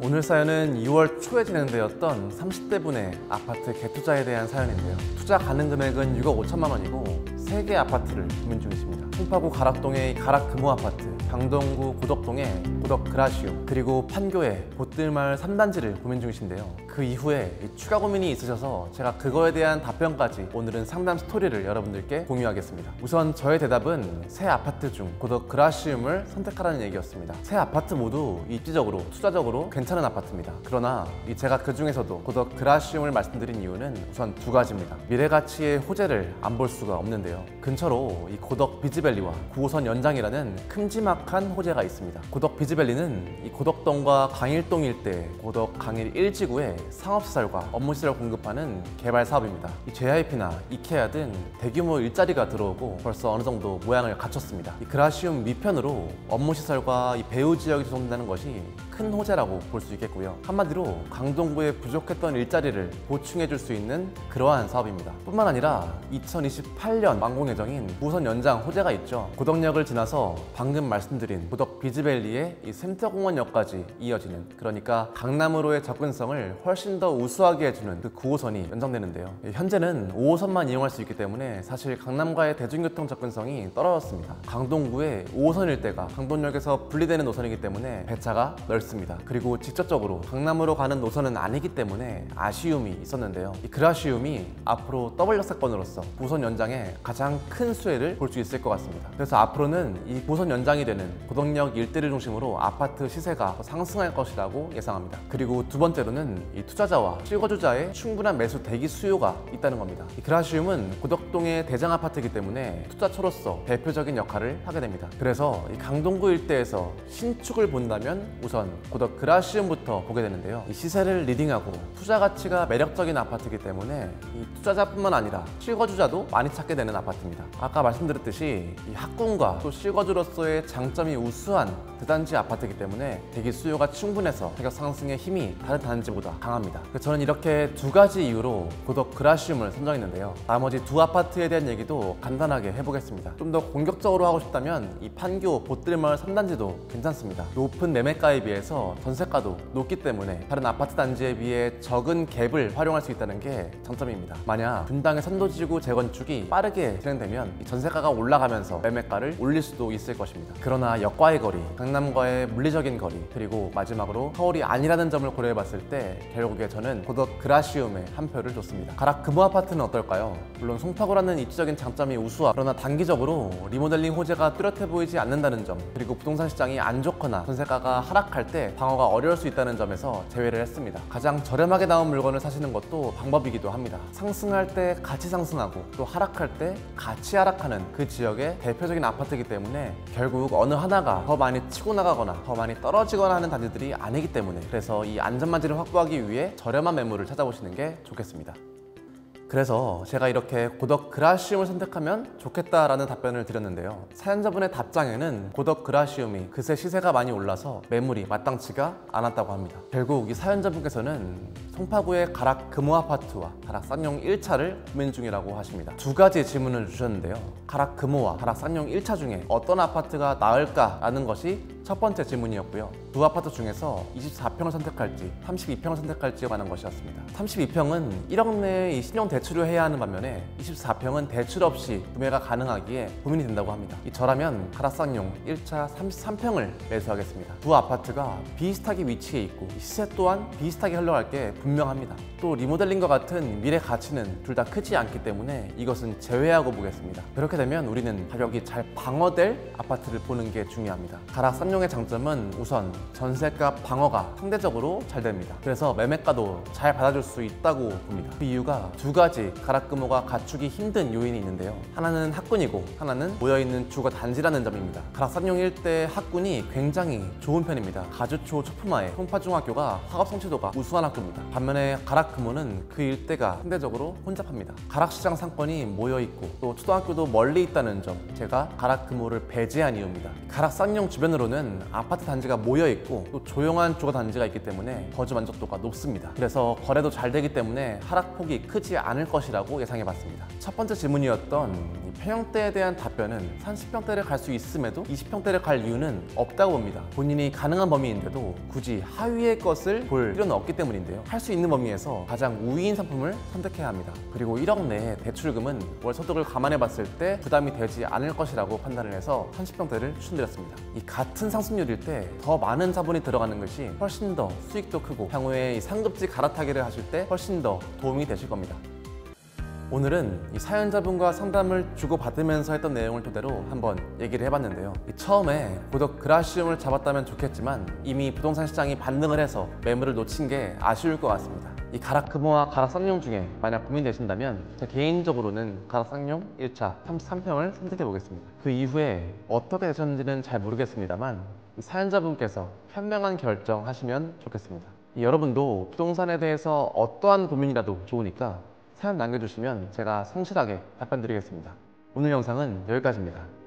오늘 사연은 2월 초에 진행되었던 30대 분의 아파트 개투자에 대한 사연인데요. 투자 가능 금액은 6억 5천만 원이고 3개 아파트를 고민 중이십니다. 송파구 가락동의 가락금호 아파트, 강동구 고덕동의 고덕 그라시오, 그리고 판교의 보뜰마을 3단지를 고민 중이신데요. 그 이후에 추가 고민이 있으셔서 제가 그거에 대한 답변까지 오늘은 상담 스토리를 여러분들께 공유하겠습니다. 우선 저의 대답은 세 아파트 중 고덕 그라시움을 선택하라는 얘기였습니다. 세 아파트 모두 입지적으로, 투자적으로 괜찮은 아파트입니다. 그러나 제가 그 중에서도 고덕 그라시움을 말씀드린 이유는 우선 두 가지입니다. 미래가치의 호재를 안 볼 수가 없는데요. 근처로 이 고덕 비즈밸리와 9호선 연장이라는 큼지막한 호재가 있습니다. 고덕 비즈밸리는 이 고덕동과 강일동 일대 고덕 강일 1지구에 상업시설과 업무시설을 공급하는 개발 사업입니다. 이 JYP나 이케아 등 대규모 일자리가 들어오고 벌써 어느 정도 모양을 갖췄습니다. 이 그라시움 밑편으로 업무시설과 이 배후 지역이 조성된다는 것이 큰 호재라고 볼 수 있겠고요. 한마디로 강동구에 부족했던 일자리를 보충해 줄 수 있는 그러한 사업입니다. 뿐만 아니라 2028년 완공 예정인 9호선 연장 호재가 있죠. 고덕역을 지나서 방금 말씀드린 고덕 비즈밸리의 이 센터공원역까지 이어지는, 그러니까 강남으로의 접근성을 훨씬 더 우수하게 해주는 그 9호선이 연장되는데요. 현재는 5호선만 이용할 수 있기 때문에 사실 강남과의 대중교통 접근성이 떨어졌습니다. 강동구의 5호선 일대가 강동역에서 분리되는 노선이기 때문에 배차가 넓습니다. 그리고 직접적으로 강남으로 가는 노선은 아니기 때문에 아쉬움이 있었는데요. 이 그라시움이 앞으로 더블 역세권으로서 9호선 연장에 가장 큰 수혜를 볼 수 있을 것 같습니다. 그래서 앞으로는 이 9호선 연장이 되는 고덕역 일대를 중심으로 아파트 시세가 더 상승할 것이라고 예상합니다. 그리고 두 번째로는 이 투자자와 실거주자의 충분한 매수 대기 수요가 있다는 겁니다. 이 그라시움은 고덕동의 대장 아파트이기 때문에 투자처로서 대표적인 역할을 하게 됩니다. 그래서 이 강동구 일대에서 신축을 본다면 우선 고덕 그라시움부터 보게 되는데요. 이 시세를 리딩하고 투자 가치가 매력적인 아파트이기 때문에 이 투자자뿐만 아니라 실거주자도 많이 찾게 되는 아파트입니다. 아까 말씀드렸듯이 이 학군과 또 실거주로서의 장점이 우수한 대단지 아파트이기 때문에 대기 수요가 충분해서 가격 상승의 힘이 다른 단지보다 강합니다. 저는 이렇게 두 가지 이유로 고덕 그라시움을 선정했는데요. 나머지 두 아파트에 대한 얘기도 간단하게 해보겠습니다. 좀 더 공격적으로 하고 싶다면 이 판교 보뜰마을 3단지도 괜찮습니다. 높은 매매가에 비해서 전세가도 높기 때문에 다른 아파트 단지에 비해 적은 갭을 활용할 수 있다는 게 장점입니다. 만약 분당의 선도지구 재건축이 빠르게 진행되면 이 전세가가 올라가면서 매매가를 올릴 수도 있을 것입니다. 그러나 역과의 거리, 강남과의 물리적인 거리, 그리고 마지막으로 서울이 아니라는 점을 고려해봤을 때 결국에 저는 고덕 그라시움에 한 표를 줬습니다. 가락금호 아파트는 어떨까요? 물론 송파구라는 입지적인 장점이 우수하, 그러나 단기적으로 리모델링 호재가 뚜렷해 보이지 않는다는 점, 그리고 부동산 시장이 안 좋거나 전세가가 하락할 때 방어가 어려울 수 있다는 점에서 제외를 했습니다. 가장 저렴하게 나온 물건을 사시는 것도 방법이기도 합니다. 상승할 때 같이 상승하고 또 하락할 때 같이 하락하는 그 지역의 대표적인 아파트이기 때문에 결국 어느 하나가 더 많이 치고 나가거나 더 많이 떨어지거나 하는 단지들이 아니기 때문에, 그래서 이 안전마진을 확보하기 위해 저렴한 매물을 찾아보시는 게 좋겠습니다. 그래서 제가 이렇게 고덕 그라시움을 선택하면 좋겠다라는 답변을 드렸는데요. 사연자분의 답장에는 고덕 그라시움이 그새 시세가 많이 올라서 매물이 마땅치가 않았다고 합니다. 결국 이 사연자분께서는 송파구의 가락금호 아파트와 가락 쌍용 1차를 고민 중이라고 하십니다. 두 가지 질문을 주셨는데요. 가락금호와 가락 쌍용 1차 중에 어떤 아파트가 나을까라는 것이 첫 번째 질문이었고요. 두 아파트 중에서 24평을 선택할지 32평을 선택할지에 관한 것이었습니다. 32평은 1억 내에 이 신용 대출을 해야 하는 반면에 24평은 대출 없이 구매가 가능하기에 고민이 된다고 합니다. 저라면 가락쌍용 1차 33평을 매수하겠습니다. 두 아파트가 비슷하게 위치해 있고 시세 또한 비슷하게 흘러갈 게 분명합니다. 또 리모델링과 같은 미래 가치는 둘 다 크지 않기 때문에 이것은 제외하고 보겠습니다. 그렇게 되면 우리는 가격이 잘 방어될 아파트를 보는 게 중요합니다. 가락쌍용의 장점은 우선 전세가 방어가 상대적으로 잘 됩니다. 그래서 매매가도 잘 받아줄 수 있다고 봅니다. 그 이유가 두 가지 가락금호가 갖추기 힘든 요인이 있는데요. 하나는 학군이고 하나는 모여있는 주거 단지라는 점입니다. 가락쌍용 일대 학군이 굉장히 좋은 편입니다. 가주초 초품화에 송파중학교가 학업 성취도가 우수한 학교입니다. 반면에 가락금호는 그 일대가 상대적으로 혼잡합니다. 가락시장 상권이 모여있고 또 초등학교도 멀리 있다는 점, 제가 가락금호를 배제한 이유입니다. 가락쌍용 주변으로는 서울에는 아파트 단지가 모여있고 또 조용한 주거 단지가 있기 때문에 거주 만족도가 높습니다. 그래서 거래도 잘 되기 때문에 하락폭이 크지 않을 것이라고 예상해봤습니다. 첫 번째 질문이었던 이 평형대에 대한 답변은 30평대를 갈 수 있음에도 20평대를 갈 이유는 없다고 봅니다. 본인이 가능한 범위인데도 굳이 하위의 것을 볼 필요는 없기 때문인데요. 할 수 있는 범위에서 가장 우위인 상품을 선택해야 합니다. 그리고 1억 내에 대출금은 월 소득을 감안해 봤을 때 부담이 되지 않을 것이라고 판단을 해서 30평대를 추천드렸습니다. 이 같은 상승률일 때 더 많은 자본이 들어가는 것이 훨씬 더 수익도 크고 향후에 이 상급지 갈아타기를 하실 때 훨씬 더 도움이 되실 겁니다. 오늘은 이 사연자분과 상담을 주고받으면서 했던 내용을 토대로 한번 얘기를 해봤는데요. 처음에 고독 그라시움을 잡았다면 좋겠지만 이미 부동산 시장이 반등을 해서 매물을 놓친 게 아쉬울 것 같습니다. 이 가락금호와 가락쌍용 중에 만약 고민되신다면 개인적으로는 가락쌍용 1차 33평을 선택해 보겠습니다. 그 이후에 어떻게 되셨는지는 잘 모르겠습니다만 사연자분께서 현명한 결정하시면 좋겠습니다. 여러분도 부동산에 대해서 어떠한 고민이라도 좋으니까 사연 남겨주시면 제가 성실하게 답변 드리겠습니다. 오늘 영상은 여기까지입니다.